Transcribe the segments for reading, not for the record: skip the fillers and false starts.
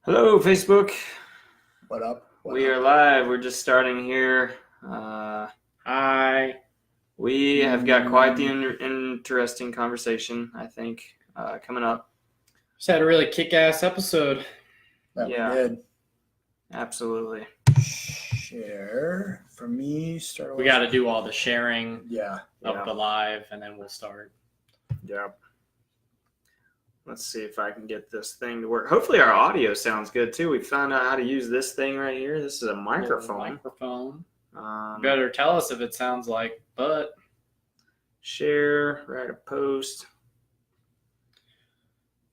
Hello, Facebook. What up? We are live. We're just starting here. Hi. We have got quite the interesting conversation, I think, coming up. Just had a really kick-ass episode. That Yeah. we did. Absolutely. Share for me. Start. We got to do all the sharing Yeah. of the live, and then we'll start. Yeah. Let's see if I can get this thing to work. Hopefully our audio sounds good, too. We found out how to use this thing right here. This is a microphone. Better tell us if it sounds like butt. Share, write a post.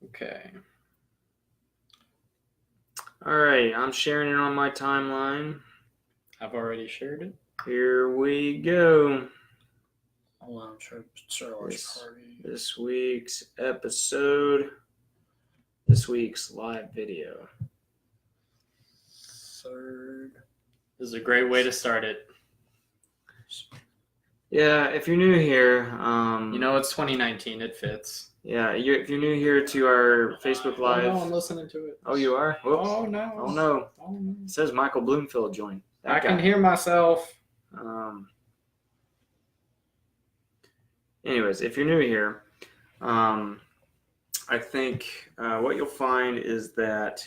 Okay. All right, I'm sharing it on my timeline. I've already shared it. Here we go. Hold on. This week's episode. This week's live video. Third. This is a great way to start it. Yeah, if you're new here, It's 2019. It fits. yeah, if you're new here to our Facebook Live. Oh, no, I'm listening to it. Oh, you are? Whoops. Oh, no. Oh, no. Oh, no. It says Michael Bloomfield joined. I can hear myself. Anyways, if you're new here, I think what you'll find is that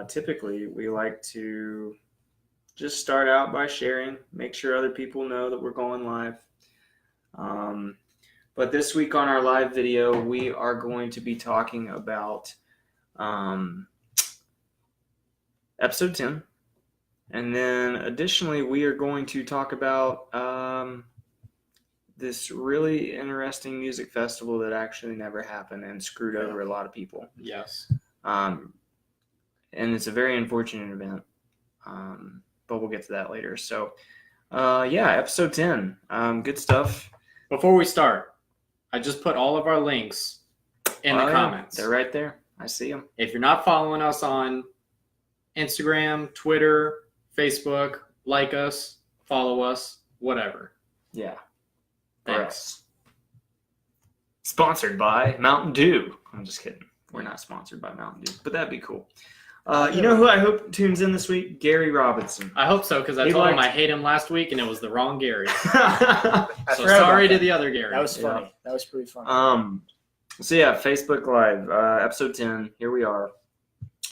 typically we like to just start out by sharing, make sure other people know that we're going live. But this week on our live video, we are going to be talking about episode 10. And then additionally, we are going to talk about this really interesting music festival that actually never happened and screwed over a lot of people. Yes. And it's a very unfortunate event. But we'll get to that later. So, episode 10. Good stuff. Before we start, I just put all of our links in the comments. They're right there. I see them. If you're not following us on Instagram, Twitter, Facebook, like us, follow us, whatever. Yeah. Thanks. Sponsored by Mountain Dew. I'm just kidding. We're not sponsored by Mountain Dew, but that'd be cool. You know who I hope tunes in this week? Gary Robinson. I hope so, because I told him I hate him last week, and it was the wrong Gary. I So sorry to the other Gary. That was funny. Yeah. That was pretty funny. So yeah, Facebook Live, episode 10. Here we are.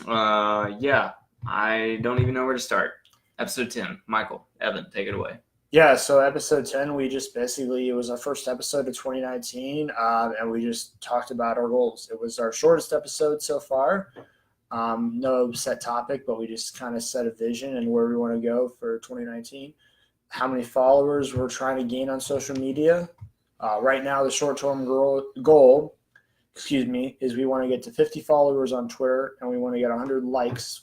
I don't even know where to start. Episode 10. Michael, Evan, take it away. Yeah, so episode 10, it was our first episode of 2019, and we just talked about our goals. It was our shortest episode so far. No set topic, but we just kind of set a vision and where we want to go for 2019. How many followers we're trying to gain on social media. Right now, the short-term goal, is we want to get to 50 followers on Twitter, and we want to get 100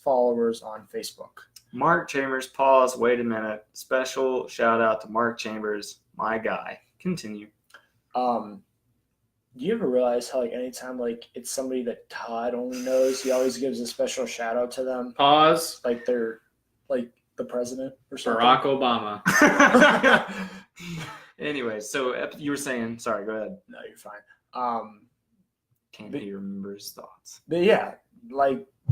followers on Facebook. Mark Chambers, pause, wait a minute. Special shout out to Mark Chambers, my guy. Continue. Do you ever realize how anytime it's somebody that Todd only knows, he always gives a special shout out to them? Pause. Like they're like the president or something. Barack Obama. Anyway, so you were saying, sorry, go ahead. No, you're fine. Can't he remember his thoughts? But yeah,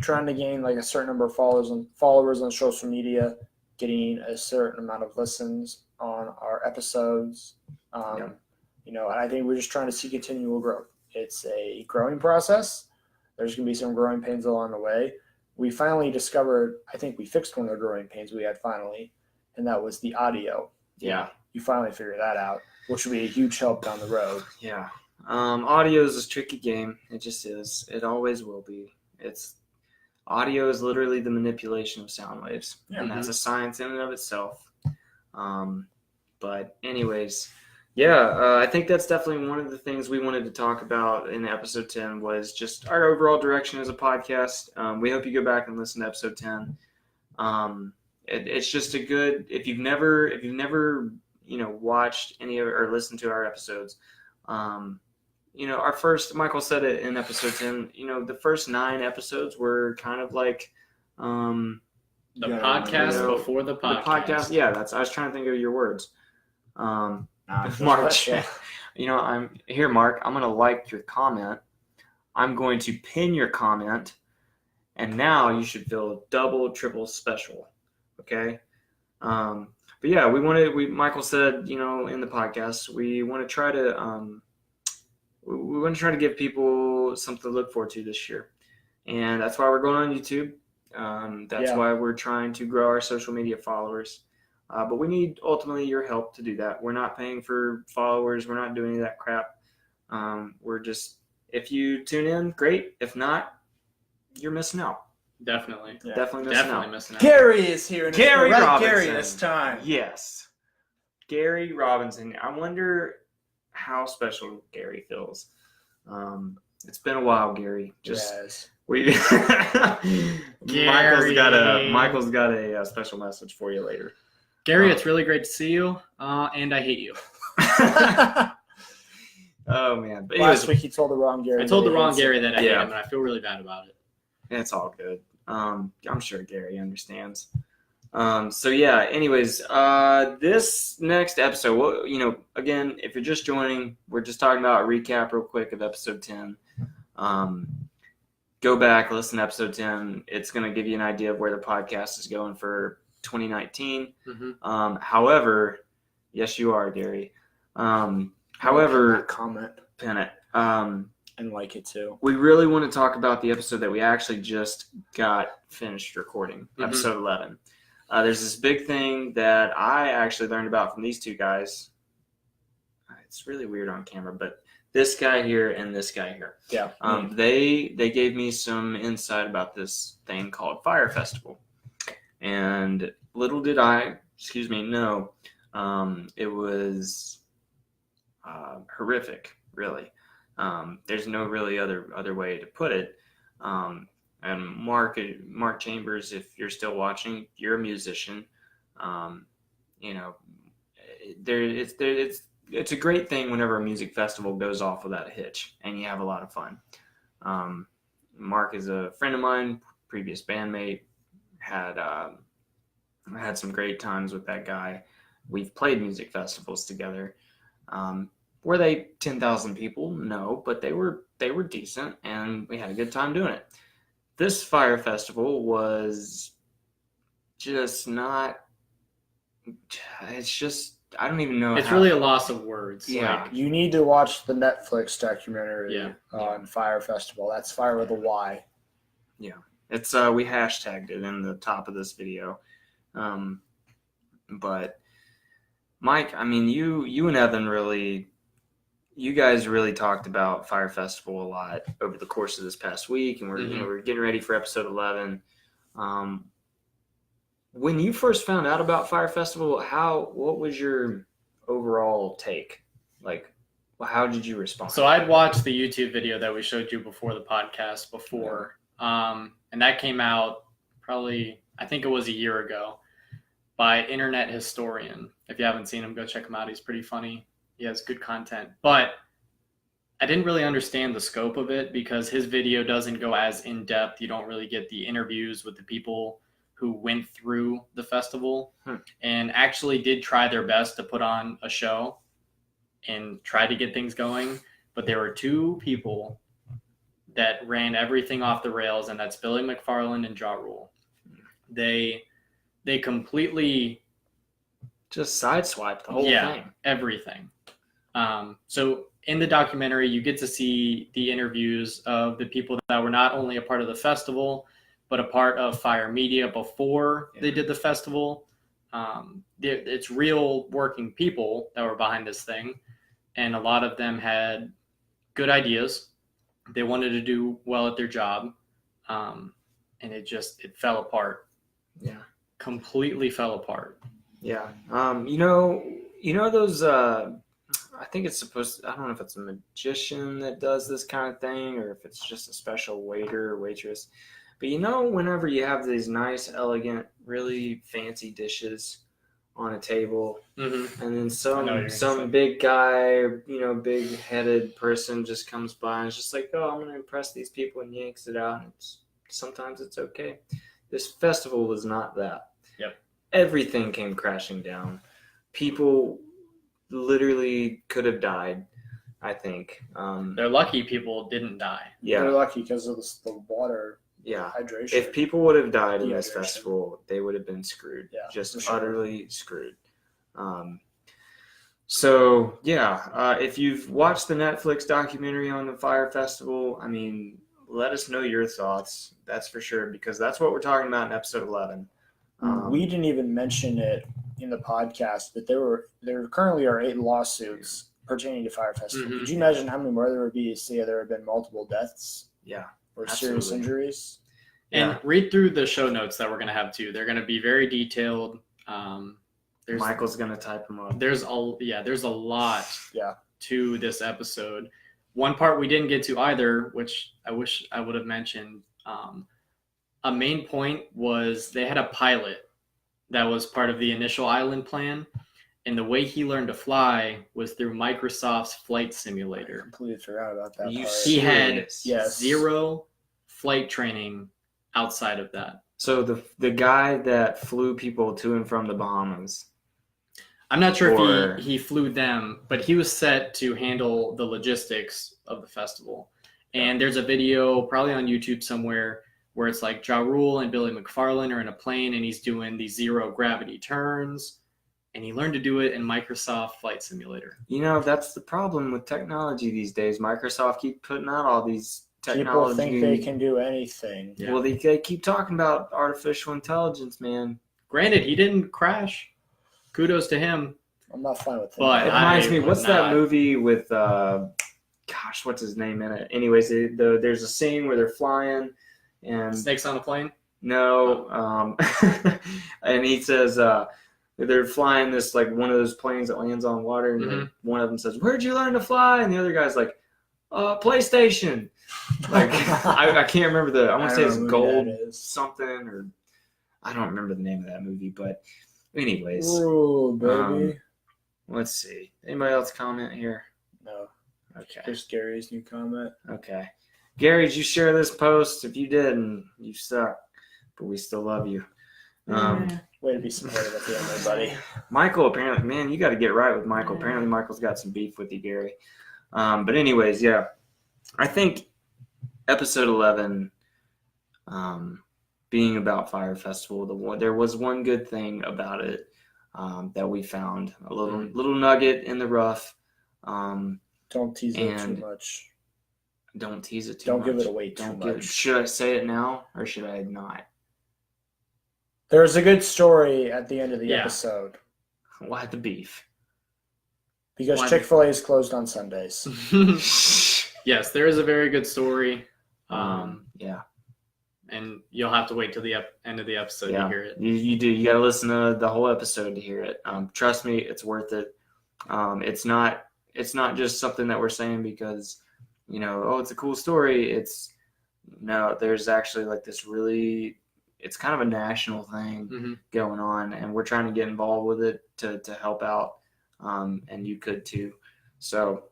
trying to gain a certain number of followers on social media, getting a certain amount of listens on our episodes. And I think we're just trying to see continual growth. It's a growing process. There's going to be some growing pains along the way. We finally discovered, I think we fixed one of the growing pains we had finally, and that was the audio. Yeah. You finally figured that out, which will be a huge help down the road. Yeah. Audio is a tricky game. It just is. It always will be. Audio is literally the manipulation of sound waves, and that's a science in and of itself. But anyways, I think that's definitely one of the things we wanted to talk about in episode 10 was just our overall direction as a podcast. We hope you go back and listen to episode 10. It's just a good, if you've never watched any of or listened to our episodes, our first, Michael said it in episode 10, the first 9 episodes were kind of like the podcast before the podcast. The podcast, yeah, I was trying to think of your words. March. I'm here, Mark. I'm going to like your comment. I'm going to pin your comment, and now you should feel double, triple special. Okay. But yeah, Michael said, in the podcast, we want to try to, we want to try to give people something to look forward to this year. And that's why we're going on YouTube. That's why we're trying to grow our social media followers. But we need ultimately your help to do that. We're not paying for followers. We're not doing any of that crap. We're just, if you tune in, great. If not, you're missing out. Definitely. Yeah. Definitely missing out. Gary is here. And Gary it's Robinson. Gary this time. Yes. Gary Robinson. I wonder how special Gary feels. It's been a while, Gary. Yes. Michael's got a special message for you later. Gary, it's really great to see you, and I hate you. Oh man! But Last week he told the wrong Gary. I told the wrong hates Gary him. that I hate him, and I feel really bad about it. it's all good. I'm sure Gary understands. So yeah. Anyways, this next episode, well, again, if you're just joining, we're just talking about a recap real quick of episode 10. Go back, listen to episode 10. It's going to give you an idea of where the podcast is going for 2019. Mm-hmm. However, yes, you are, Gary. However, comment, pin it. and like it too. We really want to talk about the episode that we actually just got finished recording, Mm-hmm. episode 11. There's this big thing that I actually learned about from these two guys. It's really weird on camera, but this guy here and this guy here. Yeah. They gave me some insight about this thing called Fire Festival. And little did I, know, it was horrific, really. There's no really other way to put it. And Mark Chambers, if you're still watching, you're a musician. It's a great thing whenever a music festival goes off without a hitch and you have a lot of fun. Mark is a friend of mine, previous bandmate, had some great times with that guy. We've played music festivals together. Were they 10,000 people? No, but they were decent and we had a good time doing it. This Fire Festival was just not, it's just, I don't even know. It's really a loss of words. Yeah. Like, You need to watch the Netflix documentary Yeah. on Fire Festival. That's Fire with a Y. It's we hashtagged it in the top of this video. But Mike, I mean, you and Evan you guys really talked about Fire Festival a lot over the course of this past week, and we're getting ready for episode 11. When you first found out about Fire Festival, what was your overall take? Like, how did you respond? So I'd watched the YouTube video that we showed you before the podcast and that came out probably, I think it was a year ago, by Internet Historian. If you haven't seen him, go check him out. He's pretty funny. He has good content. But I didn't really understand the scope of it because his video doesn't go as in-depth. You don't really get the interviews with the people who went through the festival and actually did try their best to put on a show and try to get things going. But there were two people that ran everything off the rails, and that's Billy McFarland and Ja Rule. They completely just sideswiped the whole thing. Everything. So in the documentary, you get to see the interviews of the people that were not only a part of the festival, but a part of Fire Media before they did the festival. It's real working people that were behind this thing, and a lot of them had good ideas. They wanted to do well at their job, and it fell apart. Yeah, completely fell apart. Yeah. Those. I think it's I don't know if it's a magician that does this kind of thing or if it's just a special waiter or waitress. But whenever you have these nice, elegant, really fancy dishes on a table, and then some big guy, big-headed person just comes by and is just like, oh, I'm going to impress these people, and yanks it out. And sometimes it's okay. This festival was not that. Yep. Everything came crashing down. People literally could have died, I think. They're lucky people didn't die. Yeah. They're lucky because of the water. Yeah. hydration. If people would have died in this Dehydration. festival, they would have been screwed. Yeah, Just for sure. utterly screwed. So yeah, if you've watched the Netflix documentary on the Fire Festival, I mean, let us know your thoughts. That's for sure, because that's what we're talking about in episode 11. We didn't even mention it in the podcast, but there currently are 8 lawsuits pertaining to Fire Festival. Mhm. Could you imagine how many more there would be? Say there have been multiple deaths Yeah. or serious Absolutely. injuries. And Yeah. read through the show notes that we're going to have too. They're going to be very detailed. There's Michael's gonna type them up. there's a lot Yeah. to this episode. One part we didn't get to either, which I wish I would have mentioned. A main point was they had a pilot that was part of the initial island plan, and the way he learned to fly was through Microsoft's flight simulator. Completely forgot about that You part. He had serious? Yes. 0 flight training outside of that. So the guy that flew people to and from the Bahamas. I'm not sure Or- if he flew them, but he was set to handle the logistics of the festival. And there's a video probably on YouTube somewhere where it's like Ja Rule and Billy McFarland are in a plane and he's doing these 0 gravity turns. And he learned to do it in Microsoft Flight Simulator. You know, that's the problem with technology these days. Microsoft keep putting out all these People technology. think they can do anything. Yeah. Well, they keep talking about artificial intelligence, man. Granted, he didn't crash. Kudos to him. I'm not fine with that. But It reminds me, would what's that not. movie with, what's his name in it? Anyways, there's a scene where they're flying and Snakes on a plane? no, and he says they're flying this like one of those planes that lands on water, and like, one of them says, "Where'd you learn to fly?" And the other guy's like, "PlayStation." Like I can't remember I want to say it's don't know who Gold that is. something, or I don't remember the name of that movie, but anyways, Ooh, baby. let's see. Anybody else comment here? No. Okay. Just Gary's new comment. Okay. Gary, did you share this post? If you didn't, you suck, but we still love you. Way to be supportive at the end there, buddy. Michael, apparently, man, you got to get right with Michael. Apparently, Michael's got some beef with you, Gary. But anyways, yeah, I think episode 11, being about Fire Festival, there was one good thing about it that we found, a little nugget in the rough. Don't tease it too And- much. Don't tease it too Don't much. give it away too much. Should I say it now or should I not? There's a good story at the end of the Yeah. episode Why the beef? because Why- Chick-fil-A is closed on Sundays. Yes, there is a very good story. Yeah. And you'll have to wait till the end of the episode Yeah. to hear it. You do. You got to listen to the whole episode to hear it. Trust me, it's worth it. It's not just something that we're saying because, it's a cool story. There's actually like this really, it's kind of a national thing Mhm. going on, and we're trying to get involved with it to help out. And you could too. So,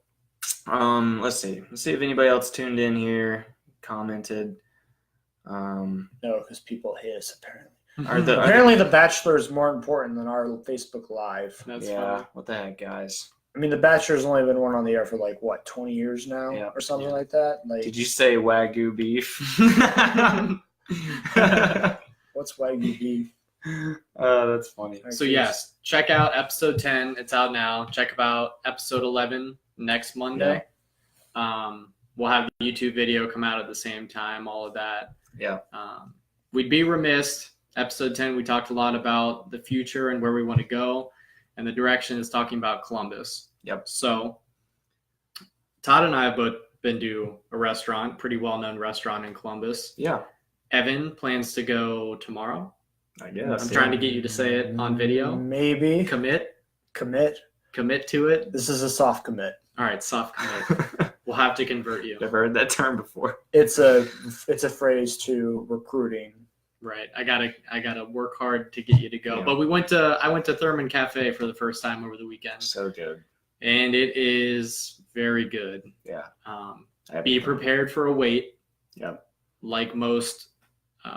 let's see. Let's see if anybody else tuned in here, commented. No, because people hate us apparently. Are Apparently, The Bachelor is more important than our Facebook Live. That's yeah. fine. What the heck, guys? I mean, The Bachelor's only been on the air for 20 years now, Yeah. or something Yeah. like that. Like, Did you say Wagyu beef? what's Wagyu beef? That's funny. So yes, check out episode 10. It's out now. Check out episode 11 next Monday. We'll have the YouTube video come out at the same time, all of that. Yeah. We'd be remiss. Episode 10, we talked a lot about the future and where we want to go. And the direction is talking about Columbus. Yep. So Todd and I have both been to a restaurant, pretty well-known restaurant in Columbus. Yeah. Evan plans to go tomorrow. I guess. I'm trying to get you to say it on video. Maybe. Commit Commit. to it. This is a soft commit. All right, soft commit. We'll have to convert you. I've heard that term before. It's a phrase to recruiting. Right. I gotta work hard to get you to go. Yeah. But I went to Thurman Cafe for the first time over the weekend, So good. and it is very good. Yeah. Be prepared for a wait. Yep. Like most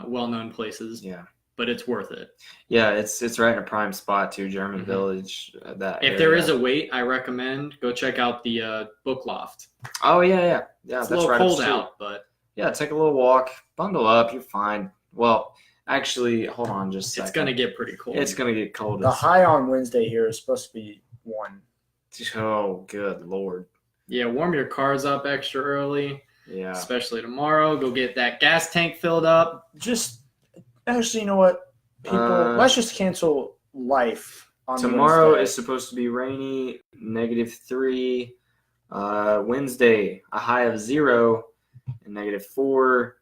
well-known places, Yeah. but it's worth it. Yeah, it's right in a prime spot too, German Mhm. Village. That If there area. is a wait, I recommend go check out the Book Loft. Oh yeah. It's That's a little right up the cold street. out, but Yeah, take a little walk, bundle up, you're fine. Well, actually, hold on just a second. It's gonna get pretty cold. It's gonna get cold. The high on Wednesday here is supposed to be 1. Oh, good Lord. Yeah, warm your cars up extra early, Yeah. especially tomorrow. Go get that gas tank filled up. Just actually, you know what? People, let's just cancel life on Tomorrow Wednesday. is supposed to be rainy, -3. Wednesday, a high of 0 and -4.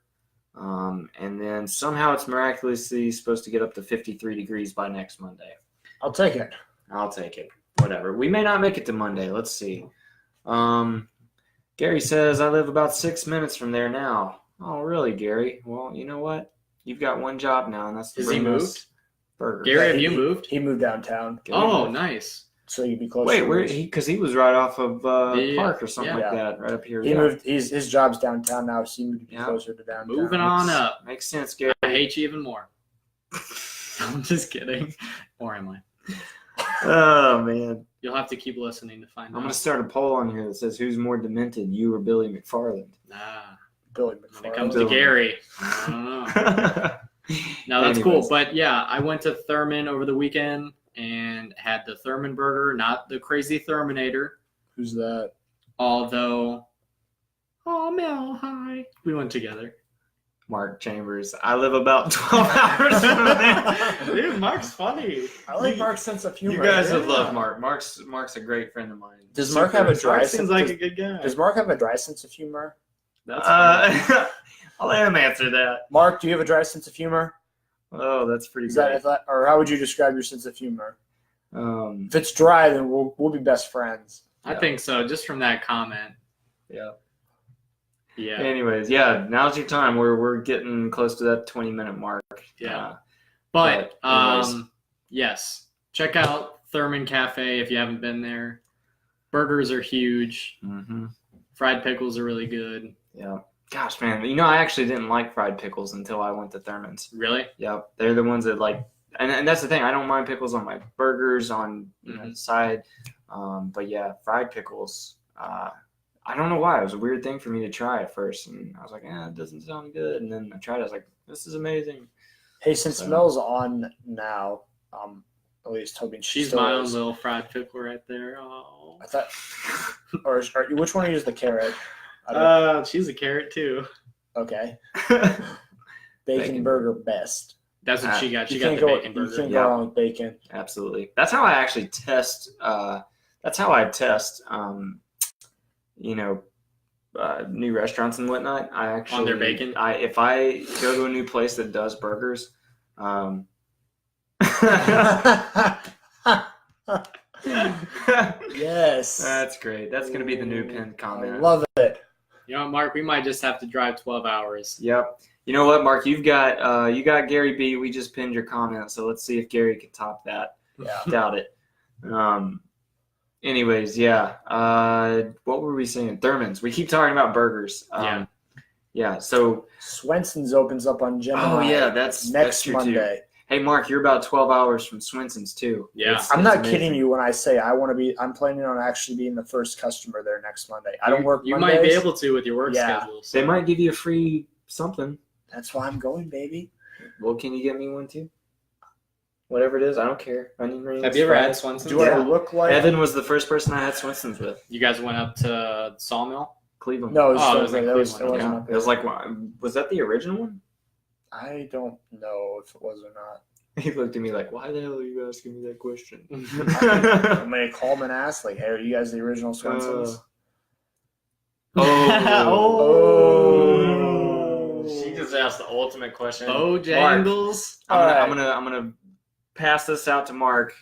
And then somehow it's miraculously supposed to get up to 53 degrees by next Monday. I'll take it. I'll take it. Whatever. We may not make it to Monday. Let's see. Gary says, I live about 6 minutes from there now. Oh, really, Gary? Well, you know what? You've got one job now, and that's to Has he bring us moved? burgers. Gary, have He- you moved? He moved downtown, Gary Oh, moved. nice. so you'd be closer. Wait, to where? us. Because he was right off of Yeah, Park or something yeah. like that, right up here. He Yeah. moved. His job's downtown now, so he moved to be Yeah. closer to downtown. Moving on up. Makes sense, Gary. I hate you even more. I'm just kidding. Or am I? Oh man, You'll have to keep listening to find I'm out. gonna start a poll on here that says who's more demented, you or Billy McFarland. Nah. Billy When it McFarland. comes to Dylan. Gary, I don't know. No, that's cool. Anyways. But yeah, I went to Thurman over the weekend and had the Thurman burger, not the crazy Thurminator. Who's that? Although, oh Mel, hi. We went together. Mark Chambers. I live about 12 hours from there. Dude, Mark's funny. I like Mark's sense of humor. You guys have Yeah. loved Mark. Mark's a great friend of mine. Does Mark have a dry Mark sense? seems like a good guy. Does Mark have a dry sense of humor? That's funny. I'll let him answer that. Mark, do you have a dry sense of humor? Oh, that's pretty Is great. that, or how would you describe your sense of humor? Um, If it's dry, then we'll be best friends. I think so, just from that comment. yeah. Yeah. Anyways, yeah. Now's your time. We're getting close to that 20-minute mark. Yeah. But anyways. yes, check out Thurman Cafe if you haven't been there. Burgers are huge. Mm-hmm. Fried pickles are really good. Yeah. Gosh, man. You know, I actually didn't like fried pickles until I went to Thurman's. Really? Yep. They're the ones that like, and that's the thing. I don't mind pickles on my burgers, on the side. But yeah, fried pickles. I don't know why. It was a weird thing for me to try at first. And I was like, it doesn't sound good. And then I tried it. I was like, this is amazing. Hey, since So- Mel's on now, at least hoping She's still my own is. little fried pickle right there. Oh. I thought, or which one uses the carrot? I don't, She's a carrot too. okay, Bacon bacon burger best. That's what she got. She You got can't the go. bacon You burger. can't Yeah. go wrong with bacon. Absolutely. That's how I actually test. That's how I test. New restaurants and whatnot. I actually On their bacon? If I go to a new place that does burgers, Yes, that's great. That's gonna be the new pinned I comment. love it. You know what, Mark? We might just have to drive 12 hours. Yep. You know what, Mark? You got Gary B. We just pinned your comment, so let's see if Gary can top that. Yeah. Doubt it. Anyways, yeah. What were we saying? Thurman's. We keep talking about burgers. Yeah. Yeah. So, Swenson's opens up on Gemini. oh yeah, that's next true, Monday. Too. Hey, Mark, you're about 12 hours from Swenson's too. Yeah. I'm It's not amazing. kidding you when I say I want to be. I'm planning on actually being the first customer there next Monday. I don't work. You Mondays. might be able to with your work Yeah. schedule. They so- might give you a free something. That's why I'm going, baby. Well, can you get me one too? Whatever it is, I don't care. Onion rings. Have you ever had fries. Swenson's? Do I Yeah. look like? Evan was the first person I had Swenson's with. You guys went up to Sawmill? Cleveland. No, it was, Oh, it was in it Cleveland, wasn't Yeah. up It was there. like, was that the original one? I don't know if it was or not. He looked at me like, why the hell are you asking me that question? I'm gonna call him and ask, like, "Hey, are you guys the original Swensons?" Oh. She just asked the ultimate question. Bojangles? I'm gonna pass this out to Mark.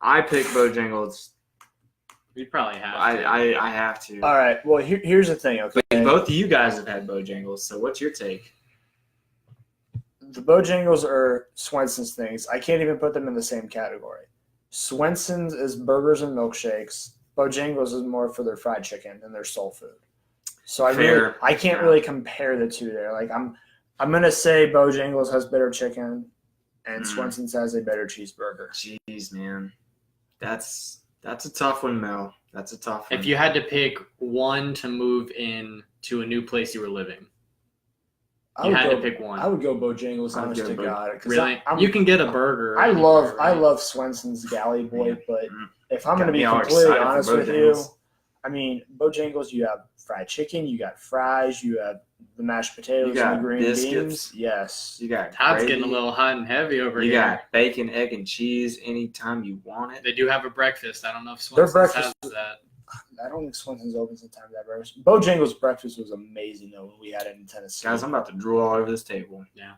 I pick Bojangles. We probably have. to. I have to. All right. Well, here's the thing. Okay, But both of you guys have had Bojangles, so what's your take? the Bojangles are Swenson's things. I can't even put them in the same category. Swenson's is burgers and milkshakes. Bojangles is more for their fried chicken and their soul food. So I Fair. can't Yeah. really compare the two there. Like I'm gonna say Bojangles has better chicken, and Swenson's has a better cheeseburger. Jeez, man, that's a tough one, Mel. That's a tough one. If you had to pick one to move in to a new place you were living, You had to pick one. I would go Bojangles, I'd honest go to Bo- God. 'Cause Really? I'm- You can get a burger. I anywhere, right? love Swenson's Galley Boy, Yeah. but Mhm. if I'm Got going to be me all completely excited for honest with you, Bojangles. I mean, Bojangles, you have fried chicken, you got fries, you have the mashed potatoes You got and the green biscuits. beans. Yes. You got Todd's gravy. getting a little hot and heavy over You here. got bacon, egg, and cheese anytime you want it. They do have a breakfast. I don't know if Their Swenson's breakfast- has that. I don't think Swenson's opens in time to have breakfast. Bojangles breakfast was amazing, though, when we had it in Tennessee. Guys, I'm about to drool all over this table. Yeah.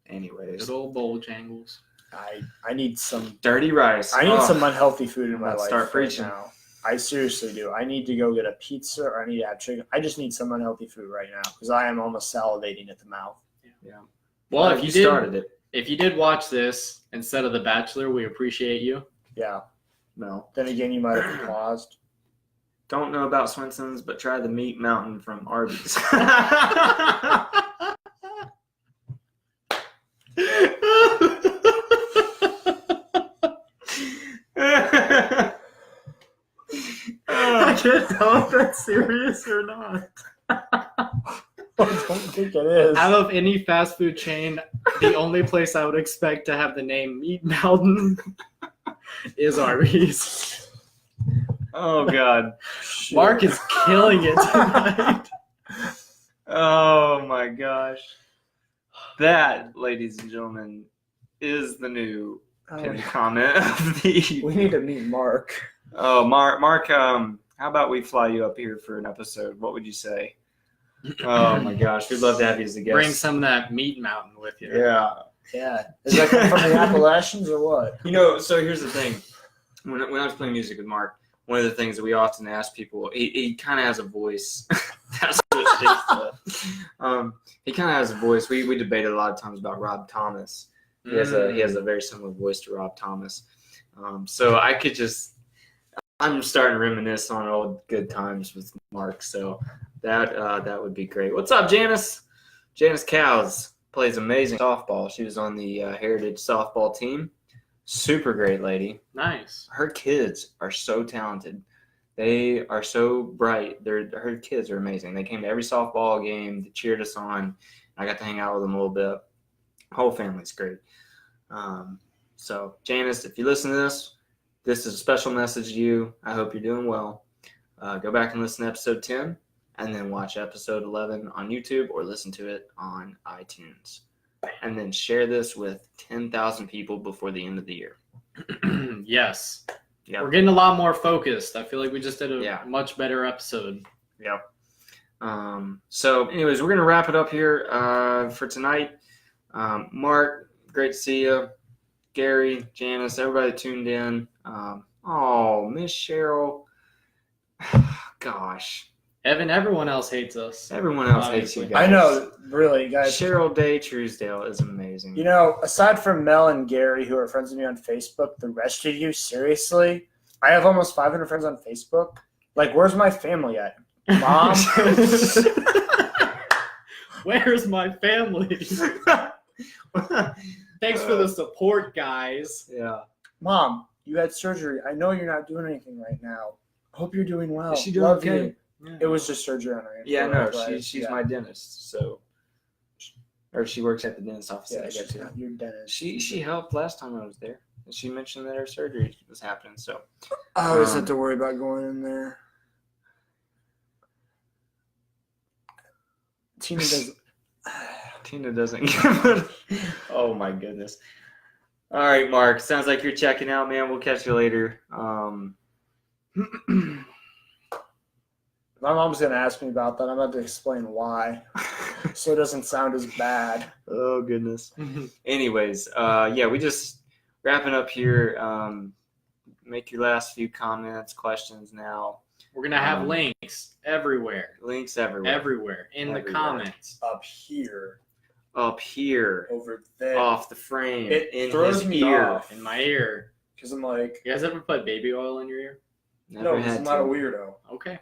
Anyways, Good old Bojangles. I need some dirty rice. I need Oh, some unhealthy food in I'm my about to life start right preaching. now. I seriously do. I need to go get a pizza or I need to have chicken. I just need some unhealthy food right now because I am almost salivating at the mouth. Well, Glad if you started it. if you did watch this instead of The Bachelor, we appreciate you. Yeah. No. Then again, you might have paused. Don't know about Swenson's, but try the Meat Mountain from Arby's. I can't tell if that's serious or not. I don't think it is. Out of any fast food chain, the only place I would expect to have the name Meat Mountain is Arby's. Oh God. Shit. Mark is killing it tonight. Oh my gosh. That, ladies and gentlemen, is the new pinned comment of the We need to meet Mark. Oh, Mark, how about we fly you up here for an episode? What would you say? Oh my gosh, we'd love to have you as a guest. Bring some of that Meat Mountain with you. Yeah. Yeah. Is that come from the Appalachians or what? You know, so here's the thing. When I was playing music with Mark, one of the things that we often ask people, he kind of has a voice. That's what it is. He kind of has a voice. We debated a lot of times about Rob Thomas. He has a very similar voice to Rob Thomas. So I'm starting to reminisce on old good times with Mark. So that would be great. What's up, Janice? Janice Cows plays amazing softball. She was on the Heritage softball team. Super great lady. Nice. Her kids are so talented. They are so bright. Her kids are amazing. They came to every softball game. They cheered us on. I got to hang out with them a little bit. Whole family's great. So, Janice, if you listen to this is a special message to you. I hope you're doing well. Go back and listen to episode 10 and then watch episode 11 on YouTube or listen to it on iTunes. And then share this with 10,000 people before the end of the year. Yes. Yep. We're getting a lot more focused. I feel like we just did a Yeah. much better episode. Yep. So, anyways, we're going to wrap it up here for tonight. Mark, great to see you. Gary, Janice, everybody tuned in. Miss Cheryl. Gosh. Evan, everyone else hates us. Everyone else hates you Obviously. guys. I know, really, guys. Cheryl Day Truesdale is amazing. You know, aside from Mel and Gary, who are friends with me on Facebook, the rest of you, seriously, I have almost 500 friends on Facebook. Like, where's my family at? Mom? Where's my family? Thanks for the support, guys. Yeah. Mom, you had surgery. I know you're not doing anything right now. Hope you're doing well. Is she doing Love okay? you. It was just surgery on her hand. Yeah, for no, arthritis. she's Yeah. my dentist, so. Or she works at the dentist office. Yeah, that I go she's to. not your dentist. She helped last time I was there. And she mentioned that her surgery was happening, so. I always Um, have to worry about going in there. Tina doesn't. Tina doesn't give it. Oh my goodness. All right, Mark. Sounds like you're checking out, man. We'll catch you later. My mom's gonna ask me about that. I'm about to explain why, so it doesn't sound as bad. Oh goodness. Anyways, yeah, we just wrapping up here. Make your last few comments, questions now. We're going to have links everywhere. Links everywhere. Everywhere. In the Everywhere. comments. Up here, Up here, over there, off the frame, It in throws his me ear. off. In my ear. because I'm like, You guys ever put baby oil in your ear? Never no, had I'm not to. a weirdo. Okay.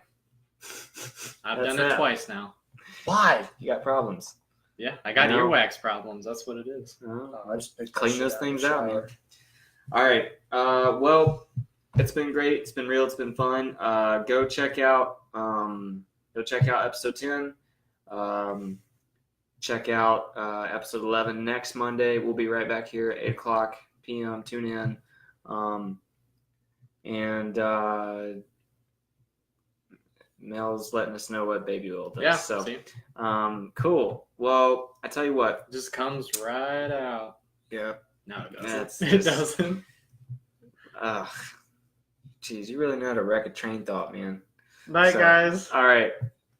I've That's done it that. twice now. Why? You got problems. Yeah, I got I know. earwax problems. That's what it is. Oh. Oh, I just picked that Clean shit those out of things the out, man. shower. All right. Well, it's been great. It's been real. It's been fun. Go check out episode 10. check out episode 11 next Monday. We'll be right back here at 8 o'clock p.m. Tune in. And Mel's letting us know what Baby Oil does. Yeah. So, See? cool. Well, I tell you what. It just comes right out. Yeah. No, it That's doesn't. It just- doesn't. Geez, you really know how to wreck a train thought, man. Bye, So- guys. All right.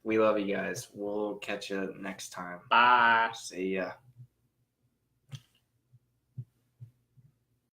We love you guys. We'll catch you next time. Bye. See ya.